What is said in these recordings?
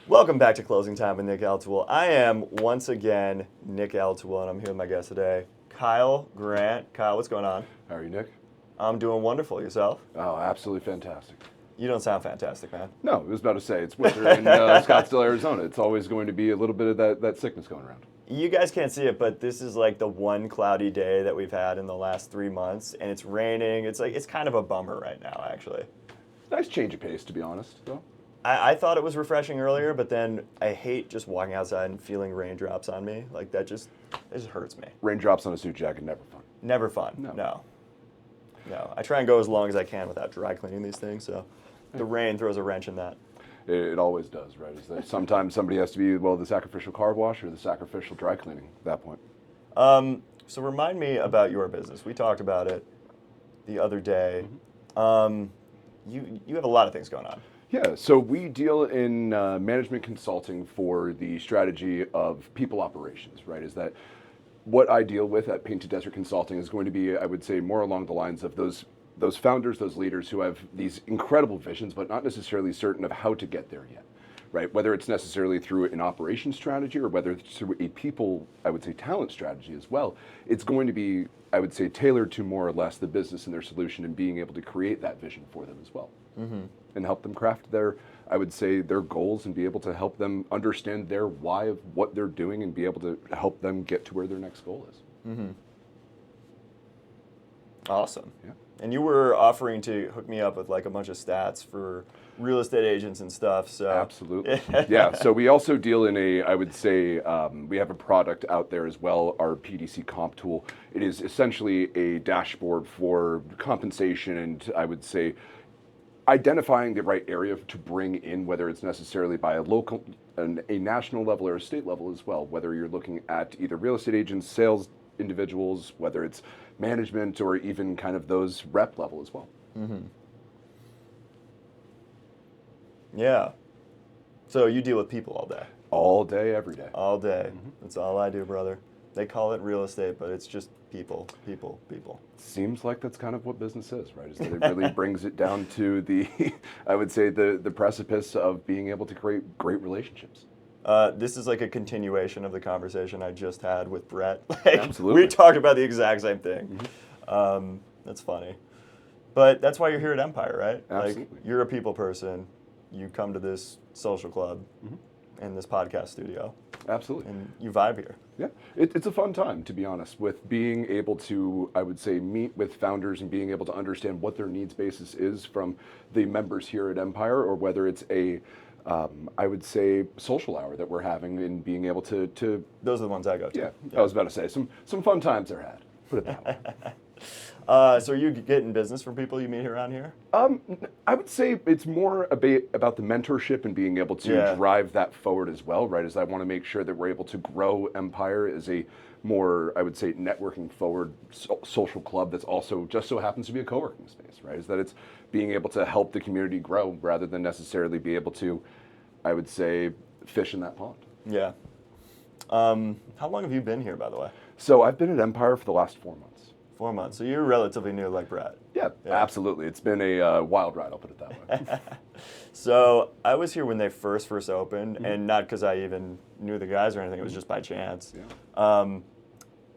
Welcome back to Closing Time with Nick El-Tawil. I am once again Nick El-Tawil, and I'm here with my guest today, Kyle Grant. Kyle, what's going on? How are you, Nick? I'm doing wonderful. Yourself? Oh, absolutely fantastic. You don't sound fantastic, man. No, I was about to say, it's winter in Scottsdale, Arizona. It's always going to be a little bit of that sickness going around. You guys can't see it, but this is like the one cloudy day that we've had in the last 3 months, and it's raining. It's kind of a bummer right now, actually. Nice change of pace, to be honest, though. I thought it was refreshing earlier, but then I hate just walking outside and feeling raindrops on me. Like, it just hurts me. Raindrops on a suit jacket, never fun. Never fun. No. I try and go as long as I can without dry cleaning these things, so the rain throws a wrench in that. It always does, right? Is that sometimes somebody has to be, the sacrificial car wash or the sacrificial dry cleaning at that point. So remind me about your business. We talked about it the other day. You have a lot of things going on. Yeah, so we deal in management consulting for the strategy of people operations, right? Is that what I deal with at Painted Desert Consulting is going to be, I would say, more along the lines of those founders, those leaders who have these incredible visions, but not necessarily certain of how to get there yet, right? Whether it's necessarily through an operations strategy or whether it's through a people, I would say, talent strategy as well, it's going to be, I would say, tailored to more or less the business and their solution and being able to create that vision for them as well. And help them craft their, I would say, their goals and be able to help them understand their why of what they're doing and be able to help them get to where their next goal is. Awesome. Yeah. And you were offering to hook me up with like a bunch of stats for real estate agents and stuff. So Absolutely. Yeah. So we also deal in I would say, we have a product out there as well, our PDC comp tool. It is essentially a dashboard for compensation and I would say identifying the right area to bring in, whether it's necessarily by a national level or a state level as well, whether you're looking at either real estate agents, sales individuals, whether it's management or even kind of those rep level as well. Yeah. So you deal with people all day? All day, every day. All day. That's all I do, brother. They call it real estate, but it's just people. Seems like that's kind of what business is, right? Is that it really brings it down to the, I would say, the precipice of being able to create great relationships. This is like a continuation of the conversation I just had with Brett. Absolutely. We talked about the exact same thing. That's funny. But that's why you're here at Empire, right? Absolutely. Like, you're a people person. You come to this social club and this podcast studio. Absolutely. And you vibe here. Yeah, it's a fun time, to be honest, with being able to, I would say, meet with founders and being able to understand what their needs basis is from the members here at Empire, or whether it's a, I would say, social hour that we're having and being able to Those are the ones I go to. Yeah, I was about to say, some fun times are had, put it that way. So are you getting business from people you meet around here? I would say it's more about the mentorship and being able to drive that forward as well, right? As I want to make sure that we're able to grow Empire as a more, I would say, networking forward social club that's also just so happens to be a co-working space, right? Is that it's being able to help the community grow rather than necessarily be able to, I would say, fish in that pond. Yeah. How long have you been here, by the way? So I've been at Empire for the last 4 months. 4 months. So you're relatively new, like Brett. Yeah, absolutely. It's been a wild ride, I'll put it that way. So I was here when they first opened, and not because I even knew the guys or anything. It was just by chance. Yeah.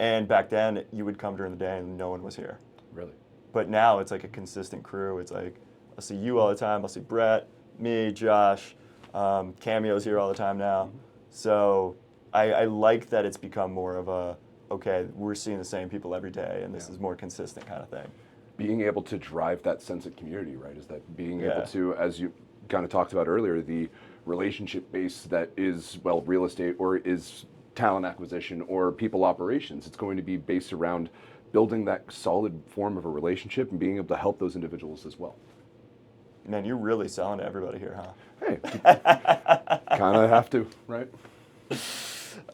And back then, you would come during the day and no one was here. Really? But now it's like a consistent crew. It's like, I'll see you all the time. I'll see Brett, me, Josh. Cameo's here all the time now. So I like that it's become more of a, okay, we're seeing the same people every day, and this is more consistent kind of thing. Being able to drive that sense of community, right? Is that being able to, as you kind of talked about earlier, the relationship base that is, real estate or is talent acquisition or people operations. It's going to be based around building that solid form of a relationship and being able to help those individuals as well. Man, you're really selling to everybody here, huh? Hey, kind of have to, right?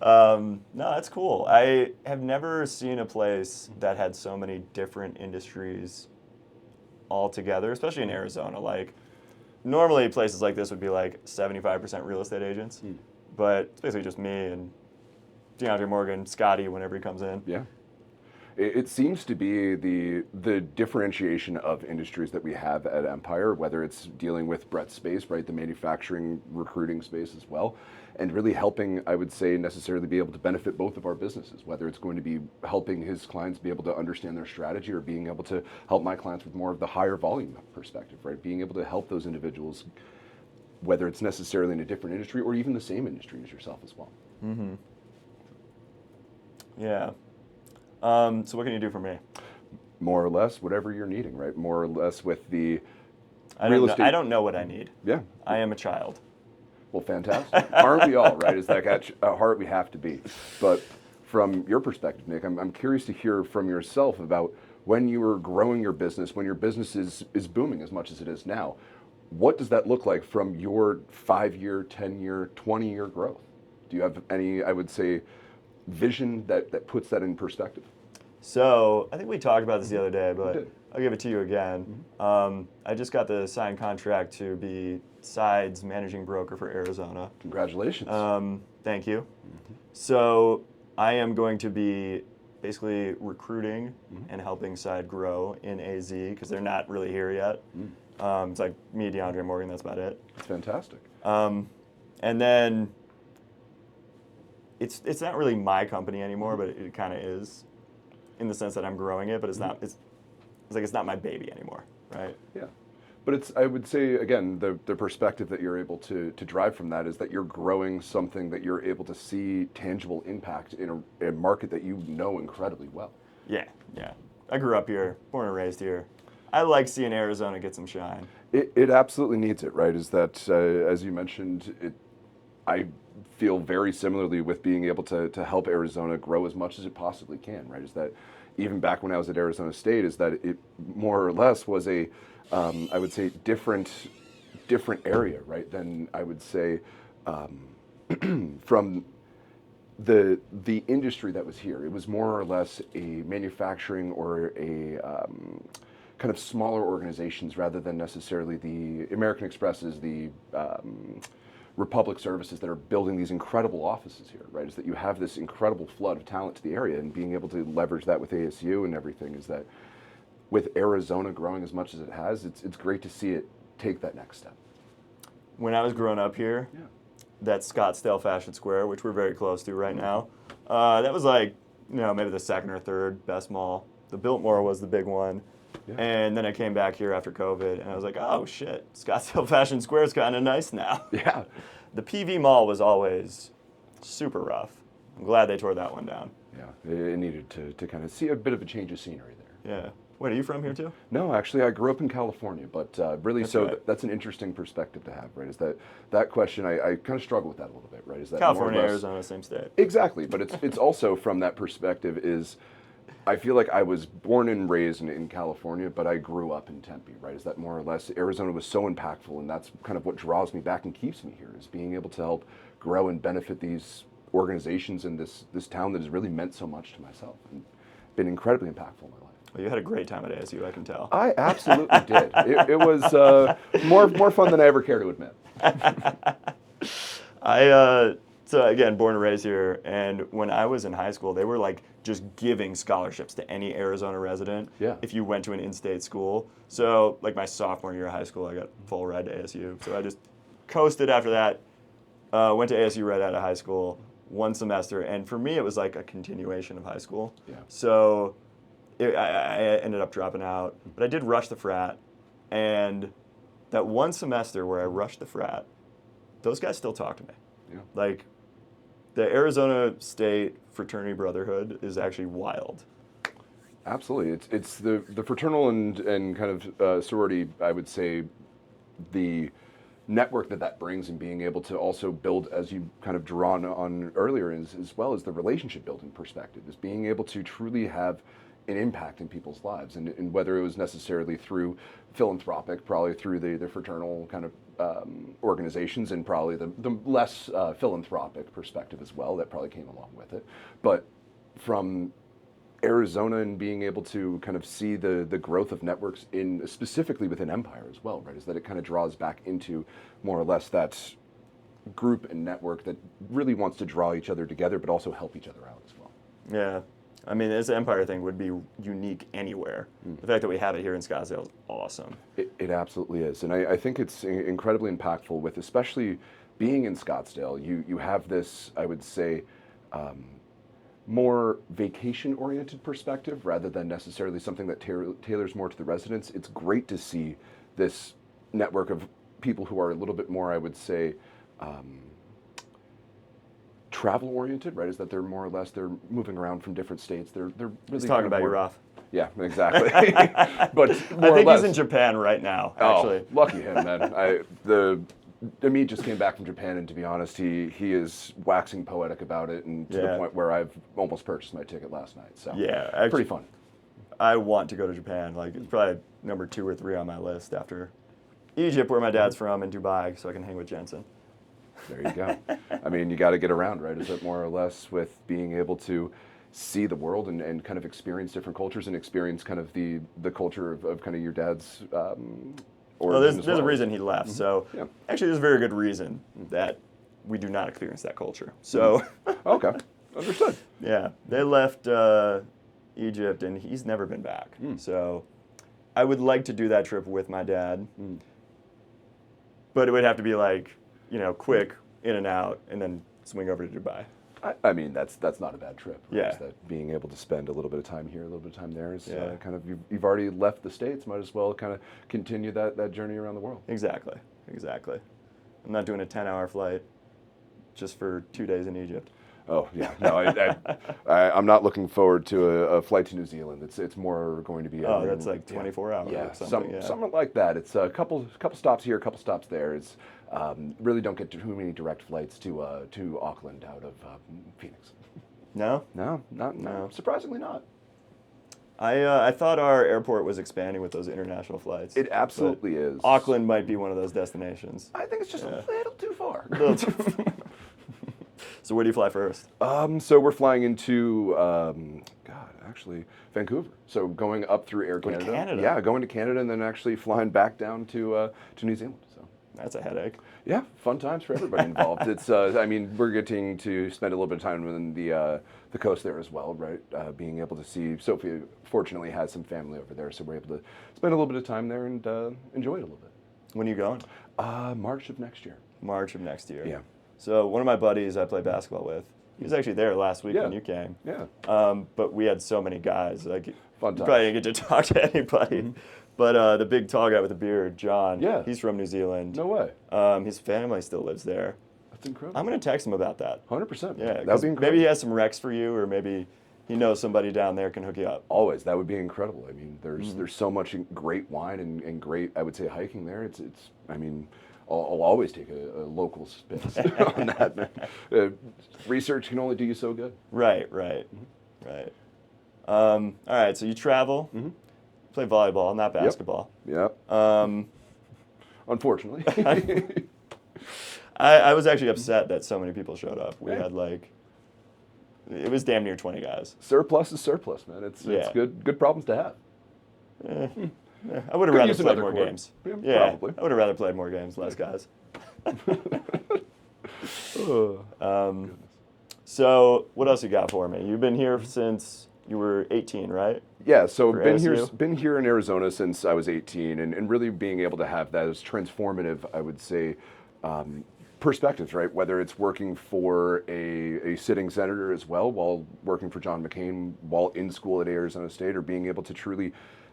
No, that's cool. I have never seen a place that had so many different industries all together, especially in Arizona. Like, normally places like this would be like 75% real estate agents, but it's basically just me and DeAndre Morgan, Scotty, whenever he comes in. Yeah. It seems to be the differentiation of industries that we have at Empire, whether it's dealing with Brett's space, right, the manufacturing, recruiting space as well, and really helping, I would say, necessarily be able to benefit both of our businesses, whether it's going to be helping his clients be able to understand their strategy or being able to help my clients with more of the higher volume perspective, right, being able to help those individuals, whether it's necessarily in a different industry or even the same industry as yourself as well. Mm-hmm. Yeah. So what can you do for me? More or less, whatever you're needing, right? More or less with the I real don't know, estate. I don't know what I need. Yeah. I am a child. Well, fantastic. Aren't we all, right? Is that at heart we have to be. But from your perspective, Nick, I'm curious to hear from yourself about when you were growing your business, when your business is booming as much as it is now. What does that look like from your 5-year, 10-year, 20-year growth? Do you have any, I would say, vision that puts that in perspective? So I think we talked about this the other day, We but did. I'll give it to you again. I just got the signed contract to be Side's managing broker for Arizona. Congratulations. Thank you. So I am going to be basically recruiting and helping Side grow in AZ because they're not really here yet. It's like me, DeAndre Morgan, that's about it. That's fantastic. And then it's not really my company anymore, but it kind of is, in the sense that I'm growing it, but it's not. It's like it's not my baby anymore, right? Yeah. But it's, I would say, again, the perspective that you're able to drive from that is that you're growing something that you're able to see tangible impact in a market that you know incredibly well. Yeah, yeah. I grew up here, born and raised here. I like seeing Arizona get some shine. It absolutely needs it, right? Is that, as you mentioned, I feel very similarly with being able to help Arizona grow as much as it possibly can, right? Is that even back when I was at Arizona State, is that it more or less was a, I would say, different area, right? Than I would say from the industry that was here. It was more or less a manufacturing or a kind of smaller organizations rather than necessarily the American Expresses, the Republic Services that are building these incredible offices here, right? Is that you have this incredible flood of talent to the area, and being able to leverage that with ASU and everything is that with Arizona growing as much as it has, it's great to see it take that next step. When I was growing up here, that Scottsdale Fashion Square, which we're very close to right now, that was like, maybe the second or third best mall. The Biltmore was the big one. Yeah. And then I came back here after COVID, and I was like, oh, shit, Scottsdale Fashion Square is kind of nice now. Yeah. The PV Mall was always super rough. I'm glad they tore that one down. Yeah, it needed to kind of see a bit of a change of scenery there. Yeah. Wait, are you from here too? No, actually, I grew up in California, but really, That's so right. that's an interesting perspective to have, right? Is that question, I kind of struggle with that a little bit, right? Is that California, more or less, Arizona, same state. Exactly, but it's also from that perspective is, I feel like I was born and raised in California, but I grew up in Tempe, right? Is that more or less, Arizona was so impactful, and that's kind of what draws me back and keeps me here, is being able to help grow and benefit these organizations in this town that has really meant so much to myself and been incredibly impactful in my life. Well, you had a great time at ASU, I can tell. I absolutely did. It was more fun than I ever care to admit. So again, born and raised here, and when I was in high school, they were like just giving scholarships to any Arizona resident if you went to an in-state school. So like my sophomore year of high school, I got full ride to ASU. So I just coasted after that, went to ASU right out of high school, one semester, and for me it was like a continuation of high school. Yeah. So I ended up dropping out, but I did rush the frat, and that one semester where I rushed the frat, those guys still talk to me. Yeah. Like, the Arizona State fraternity brotherhood is actually wild. Absolutely. It's the fraternal and kind of sorority, I would say, the network that brings, and being able to also build, as you kind of drawn on earlier, as well as the relationship building perspective, is being able to truly have an impact in people's lives, and whether it was necessarily through philanthropic, probably through the fraternal kind of organizations, and probably the less philanthropic perspective as well that probably came along with it. But from Arizona and being able to kind of see the growth of networks in specifically within Empire as well, right, is that it kind of draws back into more or less that group and network that really wants to draw each other together, but also help each other out as well. Yeah. I mean, this Empire thing would be unique anywhere. The fact that we have it here in Scottsdale is awesome. It absolutely is, and I think it's incredibly impactful with, especially being in Scottsdale. You have this, I would say, more vacation-oriented perspective rather than necessarily something that tailors more to the residents. It's great to see this network of people who are a little bit more, I would say, travel-oriented, right? Is that they're more or less they're moving around from different states. They're really He's talking about you, Roth. Yeah, exactly. But more I or think less, he's in Japan right now, actually. Oh, lucky him, man. Amit just came back from Japan, and to be honest, he is waxing poetic about it, and to the point where I've almost purchased my ticket last night. So yeah, actually, pretty fun. I want to go to Japan. Like, it's probably number 2 or 3 on my list after Egypt, where my dad's from, and Dubai, so I can hang with Jensen. There you go. I mean, you got to get around, right? Is it more or less with being able to see the world and kind of experience different cultures and experience kind of the culture of kind of your dad's Well, there's a reason he left. So Yeah. actually, there's a very good reason that we do not experience that culture. So Okay, understood. yeah, they left Egypt, and he's never been back. So I would like to do that trip with my dad, but it would have to be like, quick, in and out, and then swing over to Dubai. I mean, that's not a bad trip. Right? Yeah. Is that being able to spend a little bit of time here, a little bit of time there is Yeah. kind of, you've already left the States, might as well kind of continue that journey around the world. Exactly. I'm not doing a 10-hour flight just for 2 days in Egypt. Oh, yeah. No, I'm not looking forward to a flight to New Zealand. It's more going to be... That's like 24 hours Yeah, or something. something like that. It's a couple stops here, a couple stops there. It's really don't get too many direct flights to Auckland out of Phoenix. No? No. Surprisingly not. I thought our airport was expanding with those international flights. It absolutely is. Auckland might be one of those destinations. I think it's just a little too far. So where do you fly first? So we're flying into, actually, Vancouver. So going up through Air Going to Canada. Canada? Yeah, going to Canada and then actually flying back down to New Zealand. So That's a headache. yeah, fun times for everybody involved. It's, I mean, we're getting to spend a little bit of time on the coast there as well, right? Being able to see, Sophie fortunately has some family over there, so we're able to spend a little bit of time there and enjoy it a little bit. When are you going? March of next year. March of next year. Yeah. So one of my buddies I play basketball with, he was actually there last week when you came. Yeah. But we had so many guys. Like, Fun you times. probably didn't get to talk to anybody. But the big tall guy with the beard, John, he's from New Zealand. No way. His family still lives there. That's incredible. I'm going to text him about that. 100%. Yeah, That would 'cause be incredible. maybe he has some recs for you, or maybe he knows somebody down there can hook you up. Always, that would be incredible. I mean, there's so much great wine and great, I would say, hiking there. It's I mean, I'll always take a local spin on that. Man. Research can only do you so good. Right. All right, so you travel, play volleyball, not basketball. Yep. Unfortunately. I was actually upset that so many people showed up. We had it was damn near 20 guys. Surplus is surplus, man. It's good problems to have. I would have rather use played another more quarter. games. Yeah, probably. I would have rather played more games, less guys. So what else you got for me? You've been here since you were 18, right? Yeah, so For been ASU? here in Arizona since I was 18, and really being able to have that as transformative, I would say, perspectives, right? Whether it's working for a sitting senator as well, while working for John McCain, while in school at Arizona State, or being able to truly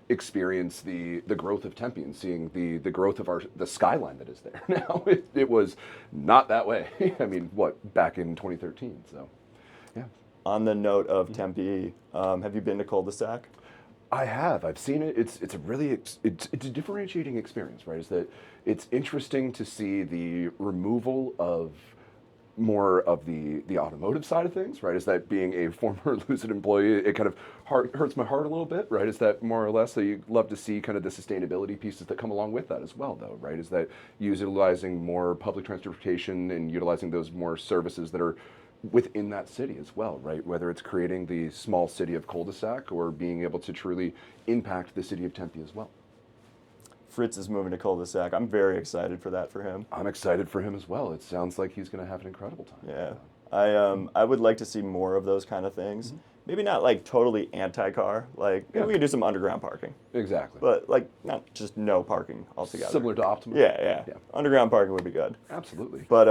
experience the growth of Tempe and seeing the growth of the skyline that is there now. It was not that way. I mean, back in 2013, so yeah. On the note of Tempe, have you been to Cul-de-sac? I have. I've seen it. It's a really it's a differentiating experience, right? Is that it's interesting to see the removal of more of the automotive side of things, right? Is that being a former Lucid employee, it kind of hurts my heart a little bit, right? Is that more or less that you love to see kind of the sustainability pieces that come along with that as well, though, right? Is that utilizing more public transportation and utilizing those more services that are within that city as well, right? Whether it's creating the small city of Cul-de-sac or being able to truly impact the city of Tempe as well. Fritz is moving to Cul-de-sac. I'm very excited for that for him. I'm excited for him as well. It sounds like he's going to have an incredible time. Yeah. I would like to see more of those kind of things. maybe not like totally anti-car. Like maybe we could do some underground parking, Exactly. but like not just no parking altogether. Similar to Optima. Yeah. Underground parking would be good. Absolutely. But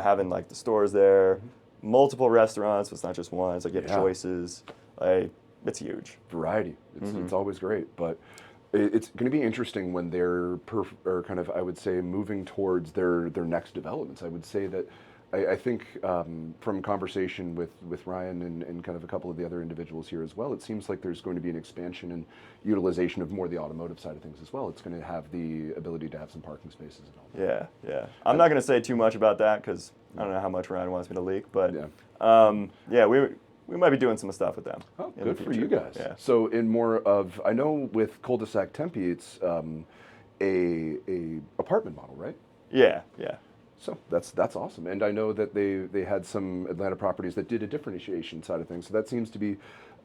having like the stores there, multiple restaurants. So it's not just one. It's like you have choices. Like it's huge. Variety. It's always great, but it's going to be interesting when they're or kind of, I would say, moving towards their next developments. I would say that I think from conversation with Ryan and kind of a couple of the other individuals here as well, it seems like there's going to be an expansion and utilization of more the automotive side of things as well. It's going to have the ability to have some parking spaces and all that. Yeah. I'm not going to say too much about that because I don't know how much Ryan wants me to leak, but we might be doing some stuff with them. Oh, good for you guys. Yeah. So in more of, I know with Cul-de-sac Tempe, it's a apartment model, right? Yeah. So that's awesome. And I know that they had some Atlanta properties that did a differentiation side of things. So that seems to be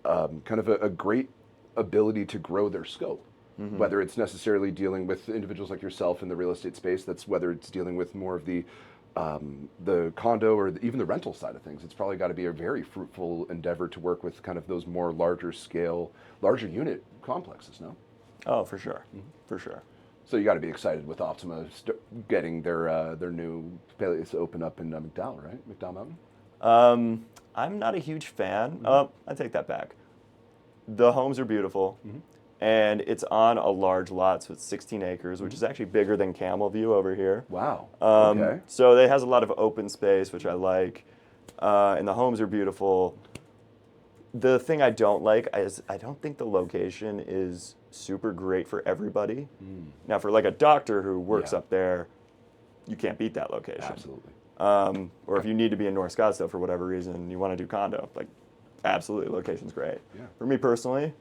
kind of a great ability to grow their scope. Whether it's necessarily dealing with individuals like yourself in the real estate space, that's whether it's dealing with more of the condo or even the rental side of things. It's probably got to be a very fruitful endeavor to work with kind of those more larger scale, larger unit complexes, no? Oh, for sure. For sure. So you got to be excited with Optima getting their new place open up in McDowell, right? McDowell Mountain? I'm not a huge fan. I take that back. The homes are beautiful, and it's on a large lot, so it's 16 acres, which is actually bigger than Camel View over here. Wow. Okay. So it has a lot of open space, which I like, and the homes are beautiful. The thing I don't like is I don't think the location is super great for everybody. Now, for like a doctor who works up there, you can't beat that location. Absolutely. Or if you need to be in North Scottsdale for whatever reason and you want to do condo, like absolutely, location's great. Yeah. For me personally,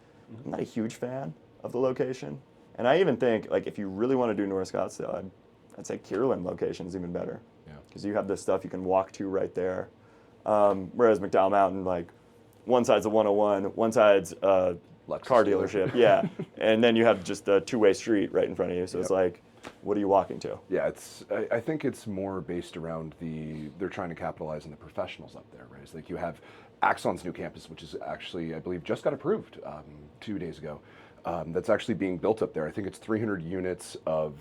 I'm not a huge fan of the location. And I even think like if you really want to do North Scottsdale, I'd say Kierland location is even better. Yeah. Because you have this stuff you can walk to right there. Whereas McDowell Mountain, like one side's a 101, one side's a car dealership, and then you have just a two-way street right in front of you. So it's like, what are you walking to? Yeah, I think it's more based around they're trying to capitalize on the professionals up there, right? It's like you have Axon's new campus, which is actually, I believe, just got approved 2 days ago. That's actually being built up there. I think it's 300 units of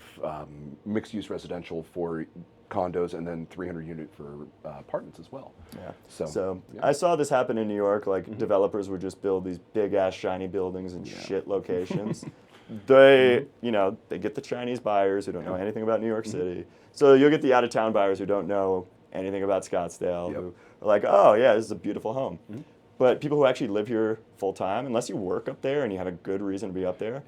mixed-use residential for condos and then 300 unit for apartments as well. Yeah. So I saw this happen in New York. Like developers would just build these big ass shiny buildings in shit locations. They get the Chinese buyers who don't know anything about New York City. So you'll get the out of town buyers who don't know anything about Scottsdale who are like, oh yeah, this is a beautiful home. But people who actually live here full time, unless you work up there and you have a good reason to be up there,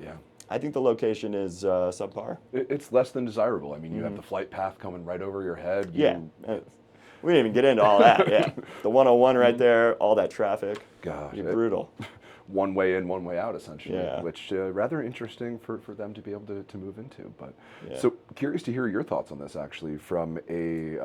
I think the location is subpar. It's less than desirable. I mean, you have the flight path coming right over your head. We didn't even get into all that. The 101 right there, all that traffic. Gosh, brutal. One way in, one way out, essentially, Yeah. which rather interesting for them to be able to move into. But so curious to hear your thoughts on this, actually, from a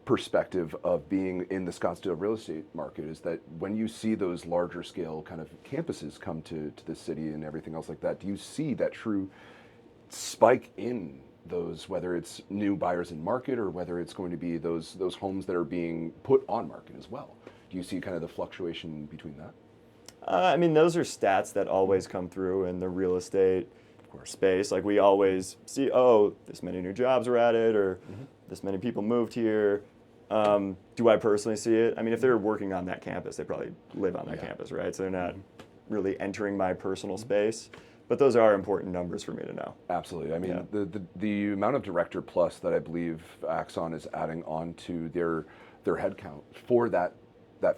perspective of being in the Scottsdale real estate market, is that when you see those larger scale kind of campuses come to the city and everything else like that, do you see that true spike in those, whether it's new buyers in market or whether it's going to be those homes that are being put on market as well? Do you see kind of the fluctuation between that? I mean, those are stats that always come through in the real estate space. Like we always see, this many new jobs were added, or this many people moved here. Do I personally see it? I mean, if they're working on that campus, they probably live on that campus, right? So they're not really entering my personal space. But those are important numbers for me to know. Absolutely. I mean, the amount of director plus that I believe Axon is adding on to their headcount for that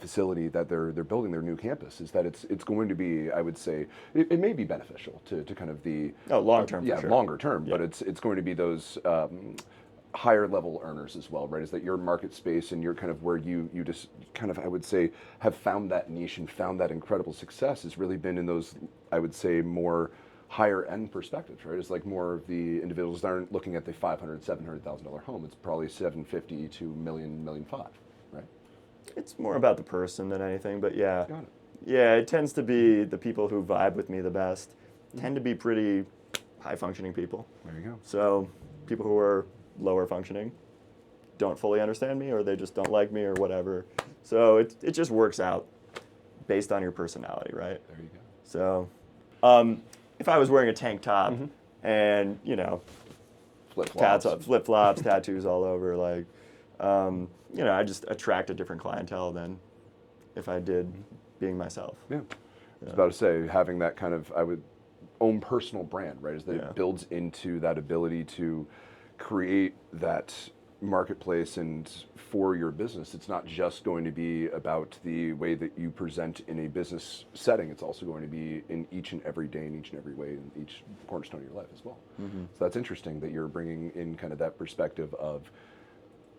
facility that they're building, their new campus, is that it's going to be, I would say, it may be beneficial to kind of the long term, for sure. Longer term, but it's going to be those higher level earners as well, right? Is that your market space and you're kind of where you just kind of, I would say, have found that niche and found that incredible success has really been in those, I would say, more higher end perspectives, right? It's like more of the individuals that aren't looking at the $500,000, $700,000 home. It's probably $750,000 to $1 million, $1.5 million, right? It's more about the person than anything, but Got it. Yeah, it tends to be the people who vibe with me the best tend to be pretty high functioning people. There you go. So people who are lower functioning don't fully understand me, or they just don't like me, or whatever. So it just works out based on your personality, right? There you go. So, if I was wearing a tank top and, you know, flip flops, tattoos all over, like, you know, I just attract a different clientele than if I did being myself. Yeah. I was about to say, having that kind of, own personal brand, right? Is that it builds into that ability to create that marketplace, and for your business, it's not just going to be about the way that you present in a business setting. It's also going to be in each and every day, in each and every way, in each cornerstone of your life as well. So that's interesting that you're bringing in kind of that perspective of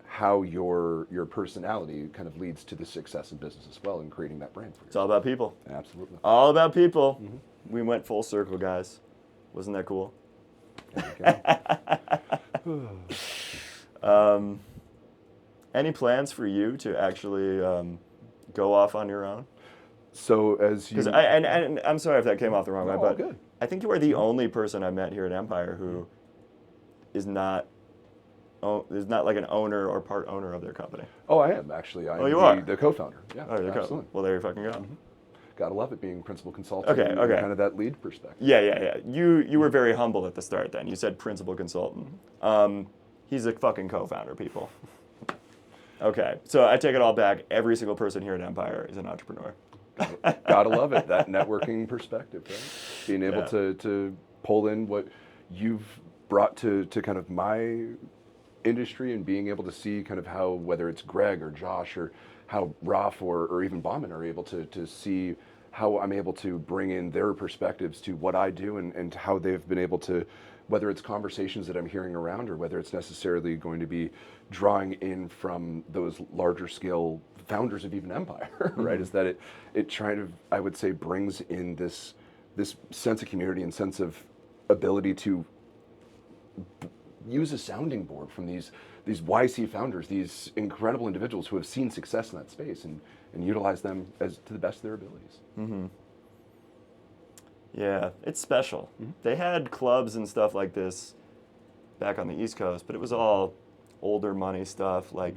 how your personality kind of leads to the success in business as well, and creating that brand for yourself. It's all about people. Absolutely. All about people. We went full circle, guys. Wasn't that cool? There you go. Any plans for you to actually go off on your own? So as you... Because and I'm sorry if that came off the wrong way, but good. I think you are the only person I met here at Empire who is not like an owner or part owner of their company. Oh, I am actually. You are? The co-founder. Yeah, Oh, you're absolutely. Well, there you fucking go. Gotta love it being principal consultant. Okay, and okay. Kind of that lead perspective. Yeah. You were very humble at the start then. You said principal consultant. He's a fucking co-founder, people. Okay, so I take it all back. Every single person here at Empire is an entrepreneur. Gotta love it, that networking perspective, right? Being able to pull in what you've brought to kind of my industry, and being able to see kind of how, whether it's Greg or Josh or how Raf or even Bauman are able to see how I'm able to bring in their perspectives to what I do, and how they've been able to, whether it's conversations that I'm hearing around, or whether it's necessarily going to be drawing in from those larger scale founders of even Empire, right? Is that it trying to, I would say, brings in this sense of community and sense of ability to use a sounding board from these YC founders, these incredible individuals who have seen success in that space, and utilize them as to the best of their abilities. Yeah, it's special. They had clubs and stuff like this back on the East Coast, but it was all older money stuff. Like,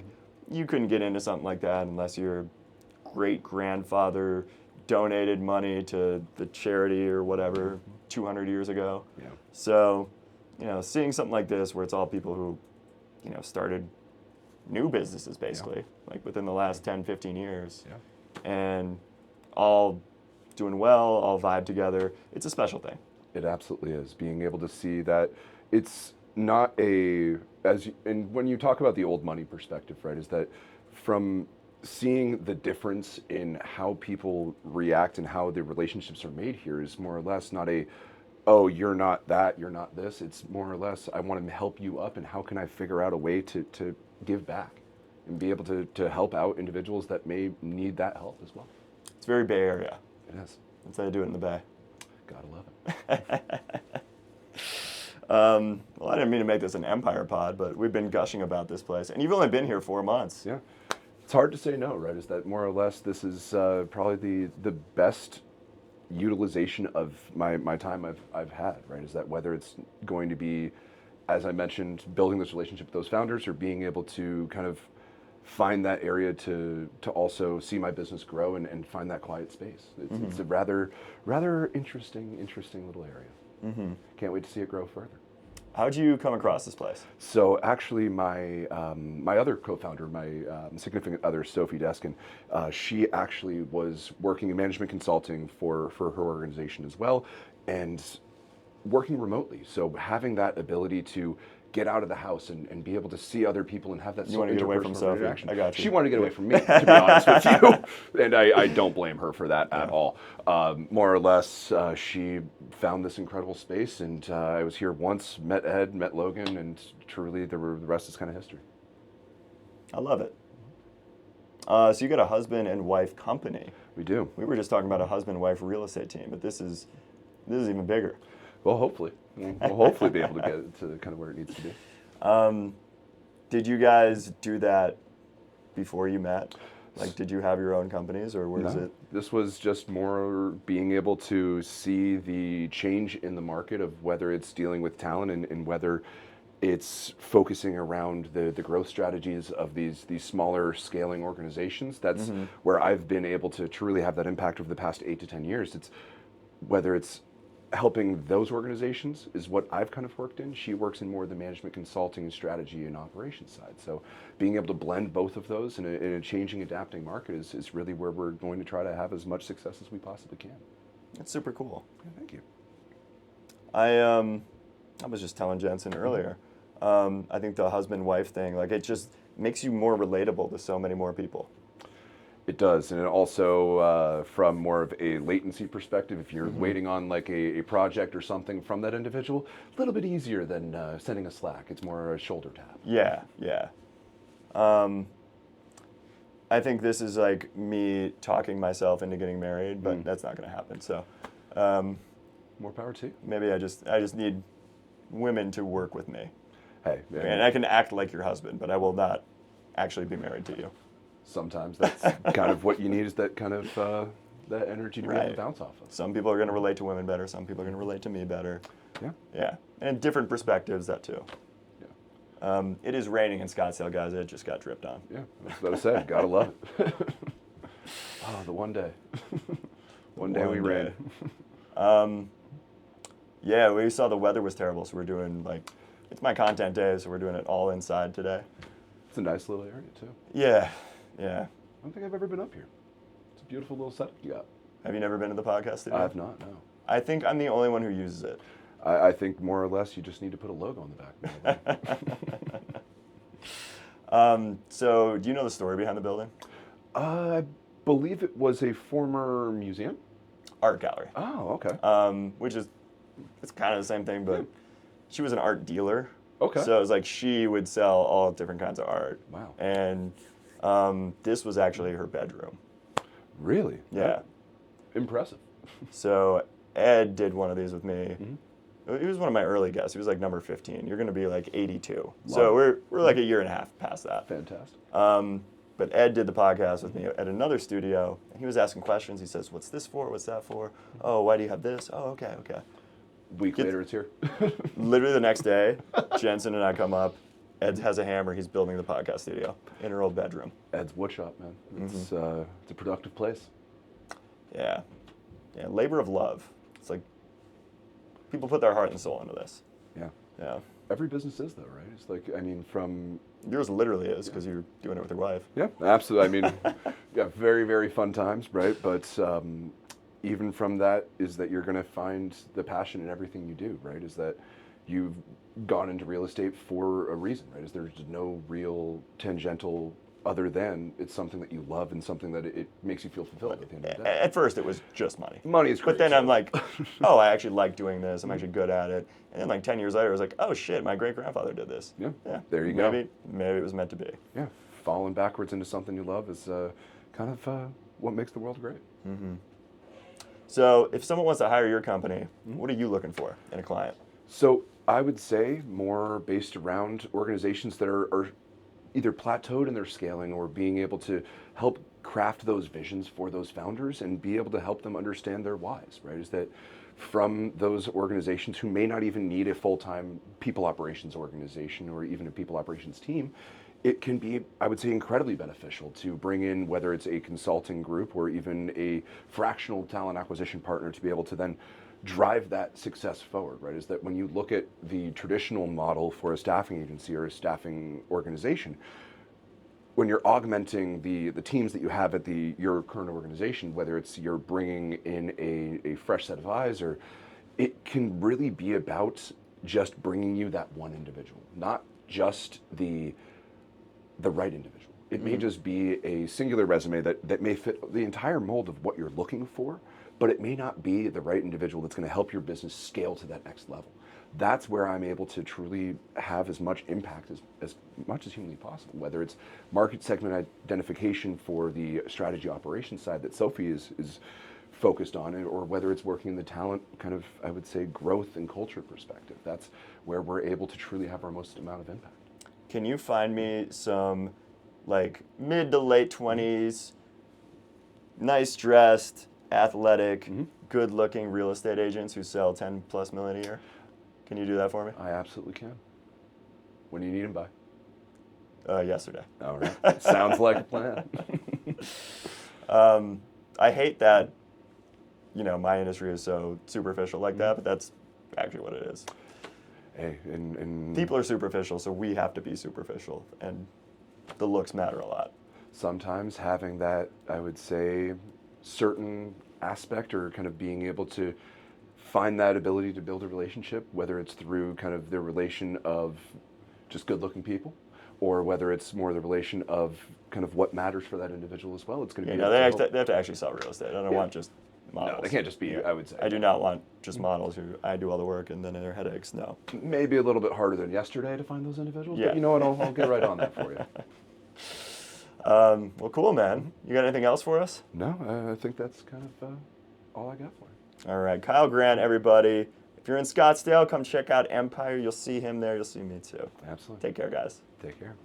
you couldn't get into something like that unless your great-grandfather donated money to the charity or whatever 200 years ago. Yeah. So, you know, seeing something like this where it's all people who, you know, started new businesses basically, like within the last 10, 15 years, and all doing well, all vibe together, it's a special thing. It absolutely is. Being able to see that it's not and when you talk about the old money perspective, right, is that from seeing the difference in how people react and how the relationships are made here is more or less not oh, you're not that, you're not this. It's more or less, I want to help you up, and how can I figure out a way to give back and be able to help out individuals that may need that help as well. It's very Bay Area. It is. That's how they do it in the Bay. Gotta love it. Well, I didn't mean to make this an Empire pod, but we've been gushing about this place, and you've only been here 4 months. Yeah. It's hard to say no, right? Is that more or less this is probably the best utilization of my time I've had, right? Is that whether it's going to be, as I mentioned, building this relationship with those founders, or being able to kind of find that area to also see my business grow and find that quiet space. It's a rather interesting little area. Can't wait to see it grow further. How'd you come across this place? So actually, my other co-founder, my significant other, Sophie Deskin, she actually was working in management consulting for her organization as well, and working remotely. So having that ability to get out of the house and be able to see other people and have that You want to get away from interpersonal Sophie? interaction. I got you. She wanted to get away from me, to be honest with you, and I don't blame her for that at all. More or less, she found this incredible space, and I was here once, met Ed, met Logan, and truly the rest is kind of history. I love it. So you got a husband and wife company. We do. We were just talking about a husband and wife real estate team, but this is even bigger. Well, hopefully. We'll hopefully be able to get it to kind of where it needs to be. Did you guys do that before you met? Like, did you have your own companies, or was it? This was just more being able to see the change in the market of whether it's dealing with talent and whether It's focusing around the growth strategies of these smaller scaling organizations. That's where I've been able to truly have that impact over the past 8 to 10 years. It's whether it's helping those organizations is what I've kind of worked in. She works in more of the management consulting and strategy and operations side. So being able to blend both of those in a changing, adapting market is really where we're going to try to have as much success as we possibly can. That's super cool. Yeah, thank you. I was just telling Jensen earlier, I think the husband-wife thing, like it just makes you more relatable to so many more people. It does, and it also from more of a latency perspective, if you're waiting on like a project or something from that individual, a little bit easier than sending a Slack. It's more a shoulder tap. Yeah, yeah. I think this is like me talking myself into getting married, but that's not going to happen. So More power to you. maybe I just need women to work with me. Hey, And I can act like your husband, but I will not actually be married to you. sometimes that's kind of what you need, is that kind of that energy to be able to bounce off of. Some people are going to relate to women better. Some people are going to relate to me better. Yeah. Yeah, and different perspectives, that too. Yeah. It is raining in Scottsdale, guys. It just got dripped on. Yeah, I was about to say, gotta love it. Oh, the one day. One day we rain. Yeah, we saw the weather was terrible, so we're doing it's my content day, so we're doing it all inside today. It's a nice little area too. Yeah, yeah. I don't think I've ever been up here. It's a beautiful little setup you got. Have you never been to the podcast studio? I have not, no. I think I'm the only one who uses it. I think more or less you just need to put a logo on the back. So, do you know the story behind the building? I believe it was a former museum. Art gallery. Oh, okay. Which is, it's kind of the same thing, but she was an art dealer. Okay. So it was like she would sell all different kinds of art. Wow. And this was actually her bedroom. Really? Yeah. Impressive. So Ed did one of these with me. He was one of my early guests. He was like number 15. You're going to be like 82. So we're like a year and a half past that. Fantastic. But Ed did the podcast with me at another studio, and he was asking questions. He says, "What's this for? What's that for? Oh, why do you have this? Oh, okay, okay." Week later, it's here. Literally the next day, Jensen and I come up. Ed has a hammer. He's building the podcast studio in her old bedroom. Ed's woodshop, man. It's a productive place. Yeah. Yeah, labor of love. It's like people put their heart and soul into this. Yeah. Yeah. Every business is, though, right? It's like, I mean, from... Yours literally is, because you're doing it with your wife. Yeah, absolutely. I mean, yeah, very, very fun times, right? But even from that is that you're going to find the passion in everything you do, right? Is that you've gone into real estate for a reason, right? Is there's no real tangential other than it's something that you love and something that it makes you feel fulfilled at the end of the day. At first, it was just money. Money is great. But then I'm like, oh, I actually like doing this. I'm actually good at it. And then like 10 years later, I was like, oh shit, my great-grandfather did this. Yeah, Yeah. there you go. Maybe it was meant to be. Yeah, falling backwards into something you love is kind of what makes the world great. So if someone wants to hire your company, what are you looking for in a client? So I would say more based around organizations that are either plateaued in their scaling or being able to help craft those visions for those founders and be able to help them understand their whys, right? Is that from those organizations who may not even need a full-time people operations organization or even a people operations team, it can be, I would say, incredibly beneficial to bring in, whether it's a consulting group or even a fractional talent acquisition partner, to be able to then drive that success forward, right? Is that when you look at the traditional model for a staffing agency or a staffing organization, when you're augmenting the teams that you have at your current organization, whether it's you're bringing in a fresh set of eyes, or it can really be about just bringing you that one individual, not just the right individual. It may just be a singular resume that may fit the entire mold of what you're looking for, but it may not be the right individual that's going to help your business scale to that next level. That's where I'm able to truly have as much impact as much as humanly possible, whether it's market segment identification for the strategy operations side that Sophie is focused on, or whether it's working in the talent kind of, I would say, growth and culture perspective. That's where we're able to truly have our most amount of impact. Can you find me some like mid to late 20s, nice dressed, athletic, good looking real estate agents who sell 10+ million a year? Can you do that for me? I absolutely can. When do you need them by? Yesterday. All right. Sounds like a plan. I hate that, my industry is so superficial like that, but that's actually what it is. Hey, and People are superficial, so we have to be superficial, and the looks matter a lot. sometimes having that, I would say, certain aspect or kind of being able to find that ability to build a relationship, whether it's through kind of the relation of just good-looking people, or whether it's more the relation of kind of what matters for that individual as well. It's going to be. They have to actually sell real estate. I don't want just models. No, they can't just be. I would say. I do not want just models who I do all the work and then they're headaches. No. Maybe a little bit harder than yesterday to find those individuals. Yeah. But you know what? I'll get right on that for you. Well, cool, man. You got anything else for us? No, I think that's kind of all I got for you. All right, Kyle Grant, everybody. If you're in Scottsdale, come check out Empire. You'll see him there. You'll see me too. Absolutely. Take care, guys. Take care.